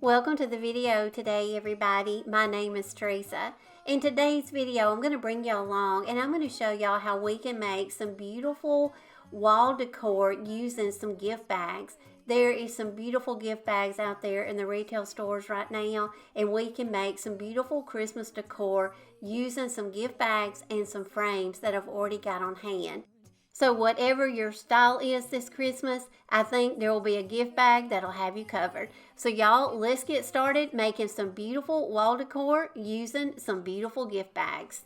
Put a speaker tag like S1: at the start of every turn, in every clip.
S1: Welcome to the video today, everybody. My name is Teresa. In today's video, I'm going to bring you along and I'm going to show y'all how we can make some beautiful wall decor using some gift bags. There is some beautiful gift bags out there in the retail stores right now, and we can make some beautiful Christmas decor using some gift bags and some frames that I've already got on hand. So whatever your style is this Christmas, I think there will be a gift bag that'll have you covered. So y'all, let's get started making some beautiful wall decor using some beautiful gift bags.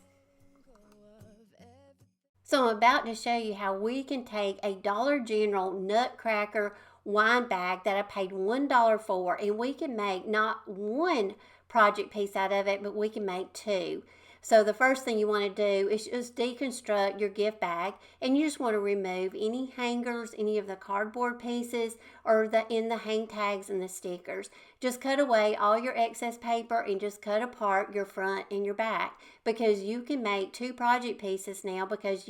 S1: So I'm about to show you how we can take a Dollar General Nutcracker wine bag that I paid $1 for, and we can make not one project piece out of it, but we can make two. So the first thing you want to do is just deconstruct your gift bag, and you just want to remove any hangers, any of the cardboard pieces, or in the hang tags and the stickers. Just cut away all your excess paper and just cut apart your front and your back, because you can make two project pieces now because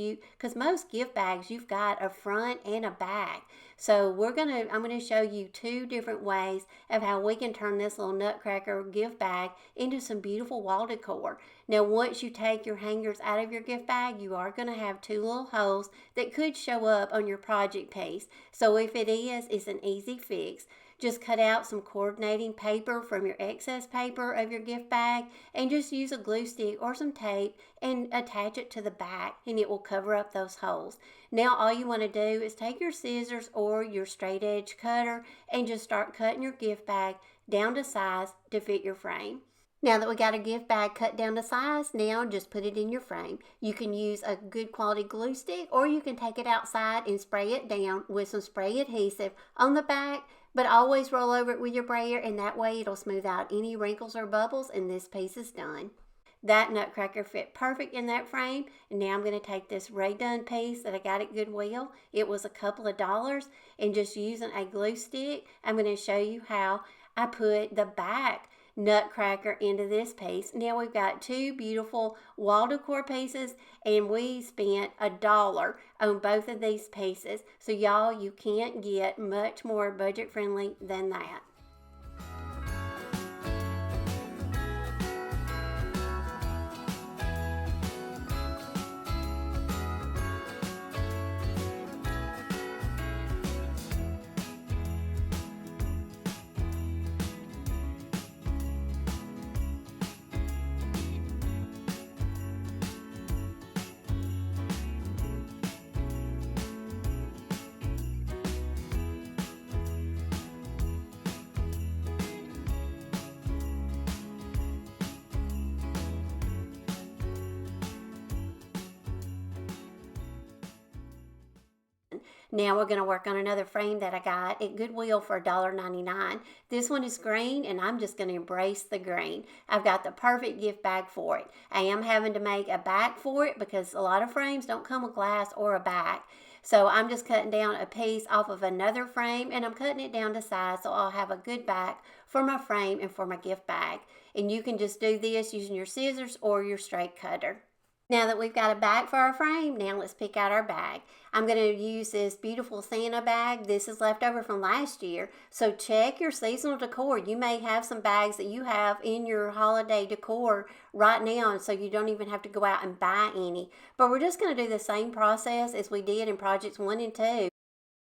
S1: most gift bags you've got a front and a back. So I'm gonna show you two different ways of how we can turn this little Nutcracker gift bag into some beautiful wall decor. Now, once you take your hangers out of your gift bag, you are gonna have two little holes that could show up on your project piece. So if it is, it's an easy fix. Just cut out some coordinating paper from your excess paper of your gift bag and just use a glue stick or some tape and attach it to the back, and it will cover up those holes. Now all you want to do is take your scissors or your straight edge cutter and just start cutting your gift bag down to size to fit your frame. Now that we got a gift bag cut down to size, now just put it in your frame. You can use a good quality glue stick, or you can take it outside and spray it down with some spray adhesive on the back, but always roll over it with your brayer, and that way it'll smooth out any wrinkles or bubbles, and this piece is done. That Nutcracker fit perfect in that frame, and now I'm going to take this Ray Done piece that I got at Goodwill. It was a couple of dollars, and just using a glue stick, I'm going to show you how I put the back Nutcracker into this piece. Now we've got two beautiful wall decor pieces, and we spent $1 on both of these pieces. So y'all, you can't get much more budget friendly than that. Now we're going to work on another frame that I got at Goodwill for $1.99. This one is green, and I'm just going to embrace the green. I've got the perfect gift bag for it. I am having to make a back for it because a lot of frames don't come with glass or a back. So I'm just cutting down a piece off of another frame, and I'm cutting it down to size so I'll have a good back for my frame and for my gift bag. And you can just do this using your scissors or your straight cutter. Now that we've got a bag for our frame, now let's pick out our bag. I'm going to use this beautiful Santa bag. This is left over from last year. So check your seasonal decor. You may have some bags that you have in your holiday decor right now, so you don't even have to go out and buy any. But we're just going to do the same process as we did in projects 1 and 2.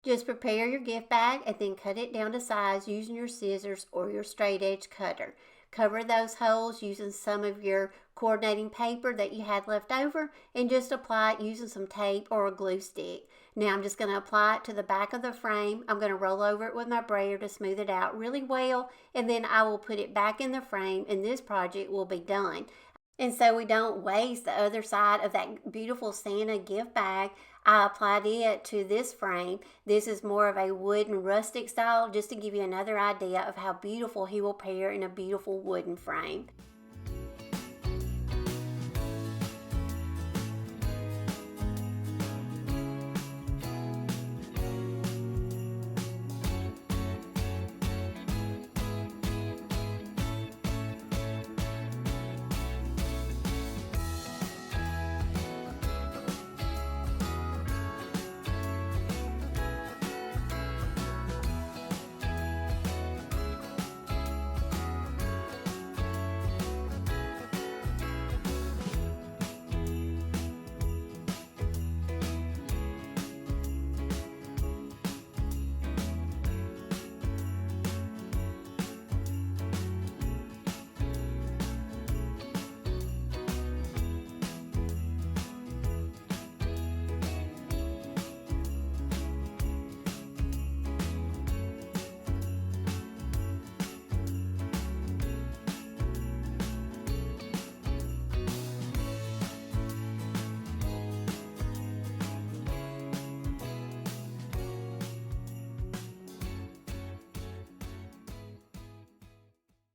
S1: Just prepare your gift bag and then cut it down to size using your scissors or your straight edge cutter. Cover those holes using some of your coordinating paper that you had left over, and just apply it using some tape or a glue stick. Now I'm just going to apply it to the back of the frame. I'm going to roll over it with my brayer to smooth it out really well, and then I will put it back in the frame, and this project will be done. And so we don't waste the other side of that beautiful Santa gift bag, I applied it to this frame. This is more of a wooden rustic style, just to give you another idea of how beautiful he will pair in a beautiful wooden frame.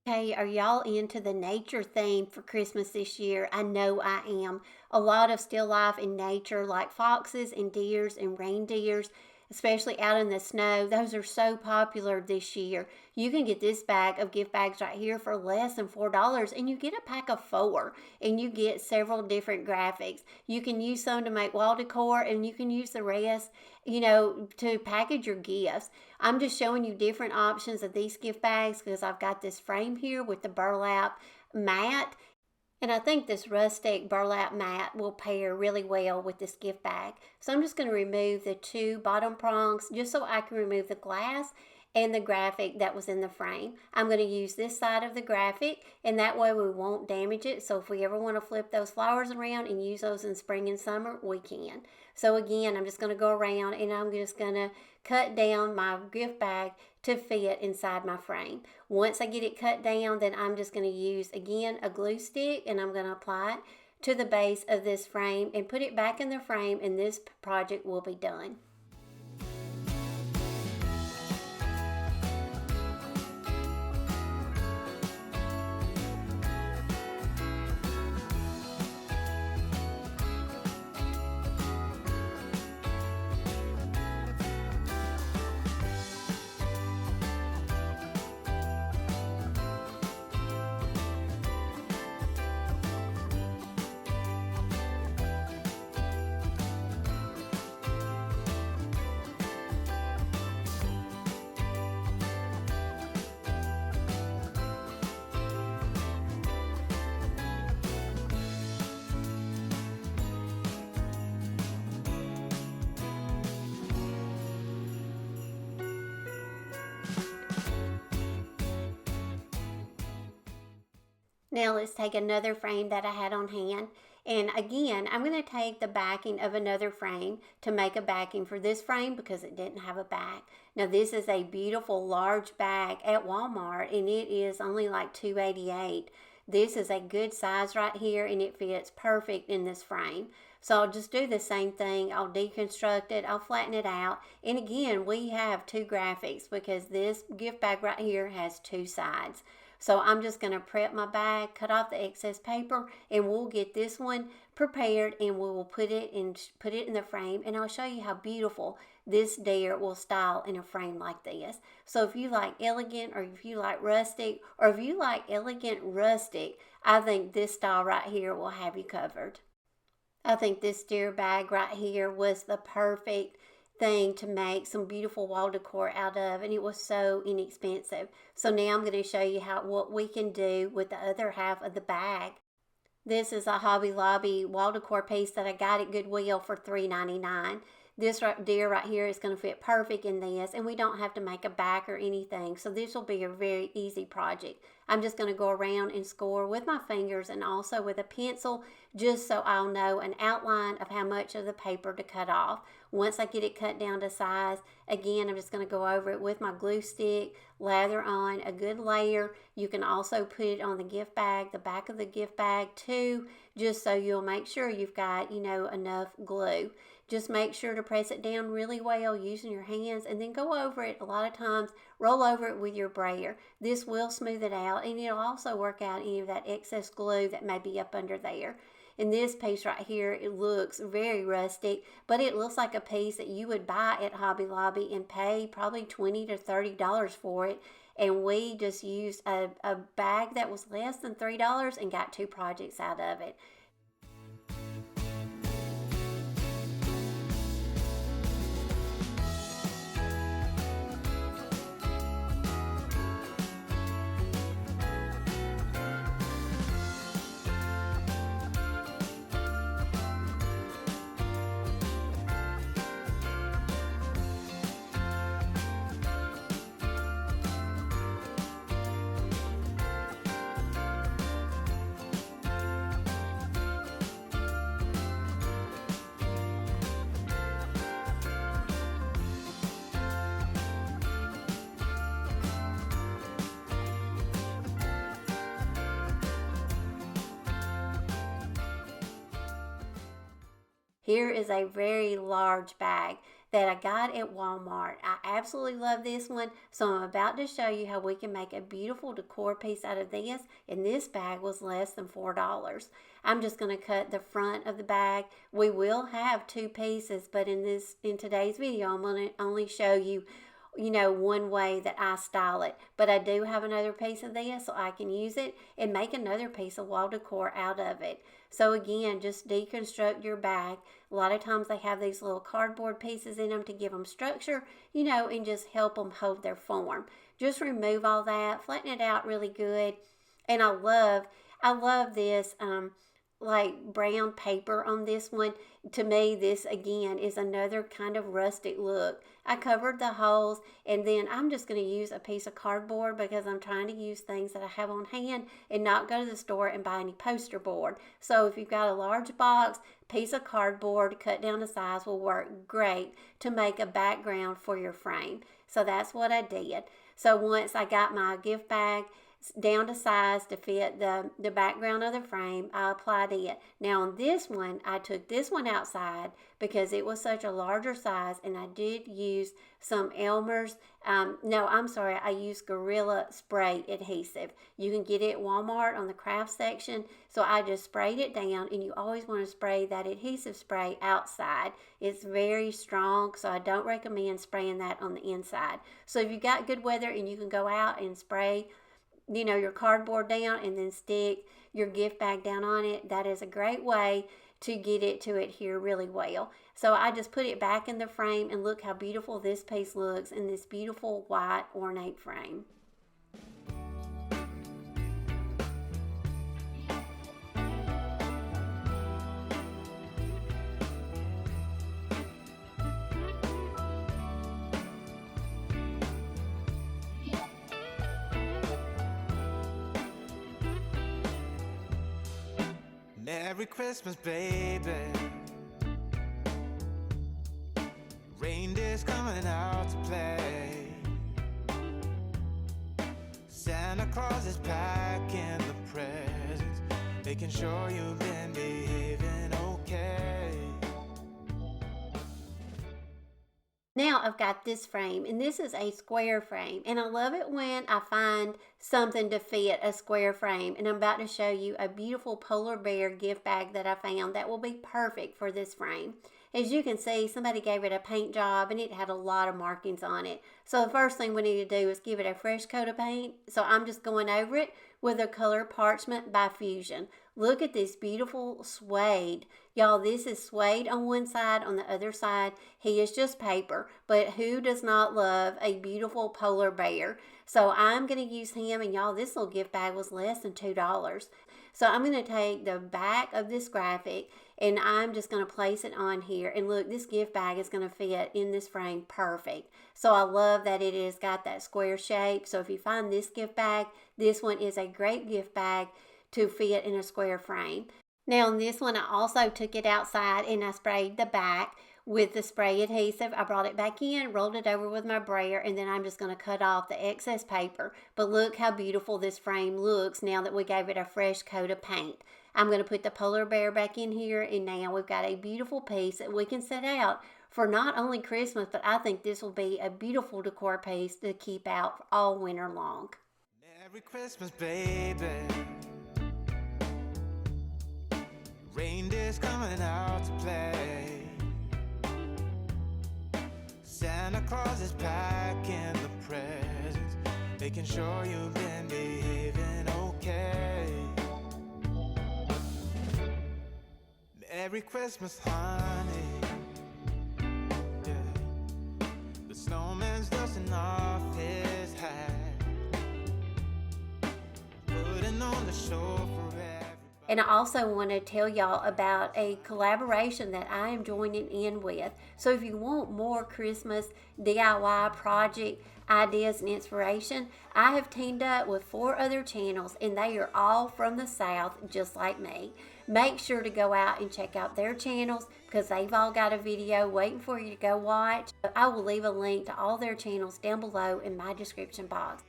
S1: Hey, are y'all into the nature theme for Christmas this year? I know I am. A lot of still life in nature, like foxes and deers and reindeers, especially out in the snow. Those are so popular this year. You can get this bag of gift bags right here for less than $4, and you get a pack of 4, and you get several different graphics. You can use some to make wall decor, and you can use the rest, to package your gifts. I'm just showing you different options of these gift bags because I've got this frame here with the burlap mat. And I think this rustic burlap mat will pair really well with this gift bag. So I'm just going to remove the 2 bottom prongs just so I can remove the glass and the graphic that was in the frame. I'm going to use this side of the graphic, and that way we won't damage it. So if we ever want to flip those flowers around and use those in spring and summer, we can. So again, I'm just going to go around and I'm just going to cut down my gift bag to fit inside my frame. Once I get it cut down, then I'm just going to use, again, a glue stick, and I'm going to apply it to the base of this frame and put it back in the frame, and this project will be done. Now let's take another frame that I had on hand. And again, I'm going to take the backing of another frame to make a backing for this frame because it didn't have a back. Now this is a beautiful large bag at Walmart, and it is only like $2.88. This is a good size right here, and it fits perfect in this frame. So I'll just do the same thing. I'll deconstruct it, I'll flatten it out. And again, we have 2 graphics because this gift bag right here has 2 sides. So I'm just going to prep my bag, cut off the excess paper, and we'll get this one prepared, and we will put it in the frame, and I'll show you how beautiful this deer will style in a frame like this. So if you like elegant, or if you like rustic, or if you like elegant rustic, I think this style right here will have you covered. I think this deer bag right here was the perfect thing to make some beautiful wall decor out of, and it was so inexpensive. So now I'm going to show you what we can do with the other half of the bag. This is a Hobby Lobby wall decor piece that I got at Goodwill for $3.99. This deer right here is going to fit perfect in this, and we don't have to make a back or anything. So this will be a very easy project. I'm just going to go around and score with my fingers and also with a pencil, just so I'll know an outline of how much of the paper to cut off. Once I get it cut down to size, again, I'm just going to go over it with my glue stick, lather on a good layer. You can also put it on the gift bag, the back of the gift bag too, just so you'll make sure you've got, enough glue. Just make sure to press it down really well using your hands, and then go over it. A lot of times, roll over it with your brayer. This will smooth it out, and it'll also work out any of that excess glue that may be up under there. In this piece right here, it looks very rustic, but it looks like a piece that you would buy at Hobby Lobby and pay probably $20 to $30 for it. And we just used a bag that was less than $3 and got 2 projects out of it. Here is a very large bag that I got at Walmart. I absolutely love this one, so I'm about to show you how we can make a beautiful decor piece out of this, and this bag was less than $4. I'm just going to cut the front of the bag. We will have two pieces, but in today's video, I'm going to only show you one way that I style it. But I do have another piece of this, so I can use it and make another piece of wall decor out of it. So again, just deconstruct your bag. A lot of times they have these little cardboard pieces in them to give them structure, and just help them hold their form. Just remove all that, flatten it out really good. And I love this like brown paper on this one. To me, this again is another kind of rustic look. I covered the holes, and then I'm just going to use a piece of cardboard because I'm trying to use things that I have on hand and not go to the store and buy any poster board. So if you've got a large box, piece of cardboard cut down to size will work great to make a background for your frame. So that's what I did. So once I got my gift bag down to size to fit the background of the frame, I applied it. Now on this one, I took this one outside because it was such a larger size, and I did use some Elmer's, I used Gorilla Spray adhesive. You can get it at Walmart on the craft section. So I just sprayed it down, and you always want to spray that adhesive spray outside. It's very strong, so I don't recommend spraying that on the inside. So if you've got good weather and you can go out and spray your cardboard down and then stick your gift bag down on it, that is a great way to get it to adhere really well. So I just put it back in the frame, and look how beautiful this piece looks in this beautiful white ornate frame.
S2: Merry Christmas, baby. Reindeer's coming out to play. Santa Claus is packing the presents, making sure you've been behaving okay.
S1: Now I've got this frame, and this is a square frame, and I love it when I find something to fit a square frame. And I'm about to show you a beautiful polar bear gift bag that I found that will be perfect for this frame. As you can see, somebody gave it a paint job, and it had a lot of markings on it. So the first thing we need to do is give it a fresh coat of paint. So I'm just going over it with a color Parchment by Fusion. Look at this beautiful suede. Y'all, this is suede on one side. On the other side, he is just paper. But who does not love a beautiful polar bear? So I'm going to use him. And y'all, this little gift bag was less than $2. So I'm going to take the back of this graphic, and I'm just going to place it on here. And look, this gift bag is going to fit in this frame perfect. So I love that it has got that square shape. So if you find this gift bag, this one is a great gift bag to fit in a square frame. Now on this one, I also took it outside, and I sprayed the back with the spray adhesive. I brought it back in, rolled it over with my brayer, and then I'm just going to cut off the excess paper. But look how beautiful this frame looks now that we gave it a fresh coat of paint. I'm going to put the polar bear back in here, and now we've got a beautiful piece that we can set out for not only Christmas, but I think this will be a beautiful decor piece to keep out all winter long.
S2: Merry Christmas, baby. Reindeer's coming out to play. Santa Claus is packing the presents, making sure you've been behaving okay. Merry Christmas, honey. Yeah. The snowman's dusting off his hat, putting on the show for everybody.
S1: And I also want to tell y'all about a collaboration that I am joining in with. So if you want more Christmas DIY project ideas and inspiration, I have teamed up with 4 other channels, and they are all from the South, just like me. Make sure to go out and check out their channels because they've all got a video waiting for you to go watch. I will leave a link to all their channels down below in my description box.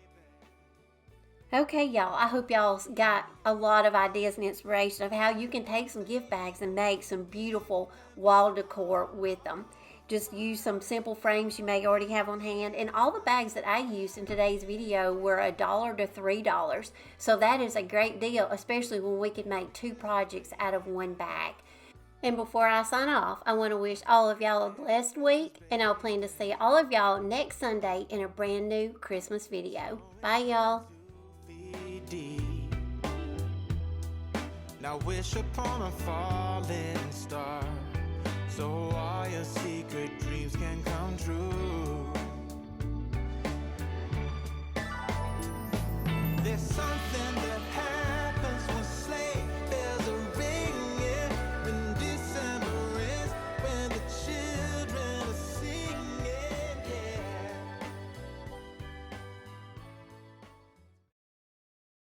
S1: Okay, y'all, I hope y'all got a lot of ideas and inspiration of how you can take some gift bags and make some beautiful wall decor with them. just use some simple frames you may already have on hand. And all the bags that I used in today's video were $1 to $3. So that is a great deal, especially when we can make 2 projects out of 1 bag. And before I sign off, I want to wish all of y'all a blessed week, and I'll plan to see all of y'all next Sunday in a brand new Christmas video. Bye, y'all.
S2: Now wish upon a falling star.